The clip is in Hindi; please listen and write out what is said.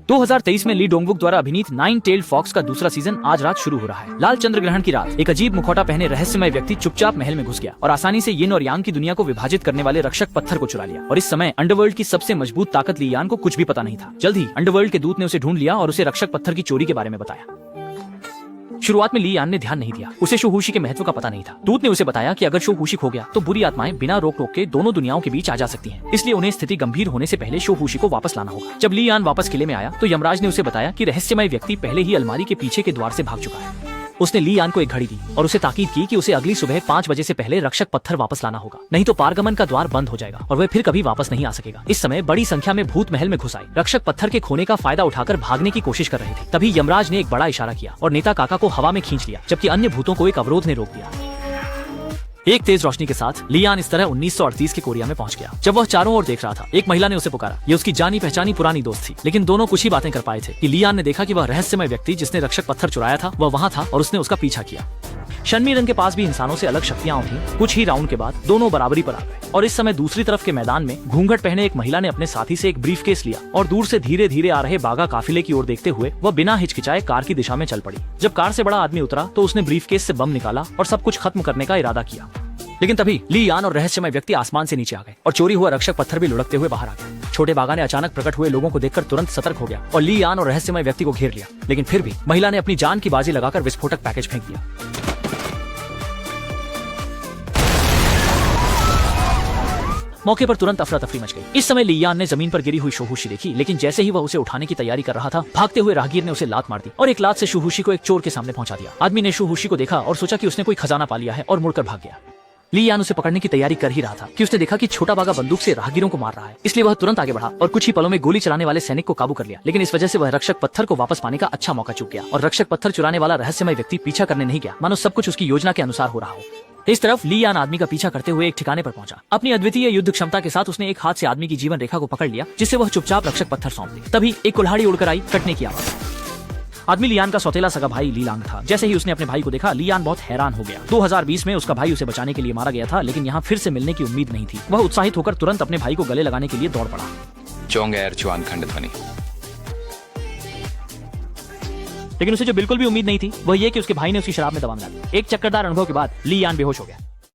2023 में ली डोंगवुक द्वारा अभिनीत नाइन टेल्ड फॉक्स का दूसरा सीजन आज रात शुरू हो रहा है। लाल चंद्र ग्रहण की रात एक अजीब मुखौटा पहने रहस्यमय व्यक्ति चुपचाप महल में घुस गया और आसानी से यिन और यांग की दुनिया को विभाजित करने वाले रक्षक पत्थर को चुरा लिया। और इस समय अंडरवर्ल्ड की सबसे मजबूत ताकत ली यान को कुछ भी पता नहीं था। जल्द ही अंडरवर्ल्ड के दूत ने उसे ढूंढ लिया और उसे रक्षक पत्थर की चोरी के बारे में बताया। शुरुआत में ली यान ने ध्यान नहीं दिया, उसे शोहूशी के महत्व का पता नहीं था। दूत ने उसे बताया कि अगर शोहूशी खो गया तो बुरी आत्माएं बिना रोक टोक के दोनों दुनियाओं के बीच आ जा सकती हैं। इसलिए उन्हें स्थिति गंभीर होने से पहले शोहूशी को वापस लाना होगा। जब ली यान वापस किले में आया तो यमराज ने उसे बताया कि रहस्यमय व्यक्ति पहले ही अलमारी के पीछे के द्वार से भाग चुका है। उसने ली यान को एक घड़ी दी और उसे ताकीद की कि उसे अगली सुबह 5 बजे से पहले रक्षक पत्थर वापस लाना होगा, नहीं तो पारगमन का द्वार बंद हो जाएगा और वह फिर कभी वापस नहीं आ सकेगा। इस समय बड़ी संख्या में भूत महल में घुस आए, रक्षक पत्थर के खोने का फायदा उठाकर भागने की कोशिश कर रहे थे। तभी यमराज ने एक बड़ा इशारा किया और नेता काका को हवा में खींच लिया, जबकि अन्य भूतों को एक अवरोध ने रोक दिया। एक तेज रोशनी के साथ ली यान इस तरह 1938 के कोरिया में पहुंच गया। जब वह चारों ओर देख रहा था, एक महिला ने उसे पुकारा। ये उसकी जानी पहचानी पुरानी दोस्त थी, लेकिन दोनों कुछ ही बातें कर पाए थे कि ली यान ने देखा कि वह रहस्यमय व्यक्ति जिसने रक्षक पत्थर चुराया था वह वहां था और उसने उसका पीछा किया। शन्मी रंग के पास भी इंसानों से अलग शक्तियां थीं। कुछ ही राउंड के बाद दोनों बराबरी पर आ गए और इस समय दूसरी तरफ के मैदान में घूंघट पहने एक महिला ने अपने साथी से एक ब्रीफकेस लिया और दूर से धीरे धीरे आ रहे बागा काफिले की ओर देखते हुए वह बिना हिचकिचाए कार की दिशा में चल पड़ी। जब कार से बड़ा आदमी उतरा तो उसने ब्रीफकेस से बम निकाला और सब कुछ खत्म करने का इरादा किया। लेकिन तभी ली यान और रहस्यमय व्यक्ति आसमान से नीचे आ गए और चोरी हुआ रक्षक पत्थर भी लुढ़कते हुए बाहर आ गया। छोटे बागा ने अचानक प्रकट हुए लोगों को देखकर तुरंत सतर्क हो गया और ली यान और रहस्यमय व्यक्ति को घेर लिया। लेकिन फिर भी महिला ने अपनी जान की बाजी लगाकर विस्फोटक पैकेज फेंक दिया। मौके पर तुरंत अफरा तफरी मच गई। इस समय ली यान ने जमीन पर गिरी हुई शोहूशी देखी, लेकिन जैसे ही वह उसे उठाने की तैयारी कर रहा था, भागते हुए राहगीर ने उसे लात मार दी और एक लात से शोहूशी को एक चोर के सामने पहुंचा दिया। आदमी ने शोहूशी को देखा और सोचा कि उसने कोई खजाना पा लिया है और मुड़कर भाग गया। ली यान उसे पकड़ने की तैयारी कर ही रहा था कि उसने देखा कि छोटा बागा बंदूक से राहगीरों को मार रहा है। इसलिए वह तुरंत आगे बढ़ा और कुछ ही पलों में गोली चलाने वाले सैनिक को काबू कर लिया। लेकिन इस वजह से वह रक्षक पत्थर को वापस पाने का अच्छा मौका चूक गया और रक्षक पत्थर चुराने वाला रहस्यमय व्यक्ति पीछा करने नहीं गया, मानो सब कुछ उसकी योजना के अनुसार हो रहा हो। इस तरफ ली यान आदमी का पीछा करते हुए एक ठिकाने पर पहुंचा। अपनी अद्वितीय युद्ध क्षमता के साथ उसने एक हाथ से आदमी की जीवन रेखा को पकड़ लिया, जिससे वह चुपचाप रक्षक पत्थर सौंप दे। तभी एक कुल्हाड़ी उड़कर आई, कटने की आवाज। आदमी लियान का सौतेला सगा भाई लीलांग था। जैसे ही उसने अपने भाई को देखा, लियान बहुत हैरान हो गया। 2020 में उसका भाई उसे बचाने के लिए मारा गया था, लेकिन यहाँ फिर से मिलने की उम्मीद नहीं थी। वह उत्साहित होकर तुरंत अपने भाई को गले लगाने के लिए दौड़ पड़ा। लेकिन उसे जो बिल्कुल भी उम्मीद नहीं थी वह यह कि उसके भाई ने उसकी शराब में दवा मिला दी। एक चक्करदार अनुभव के बाद ली यान बेहोश हो गया।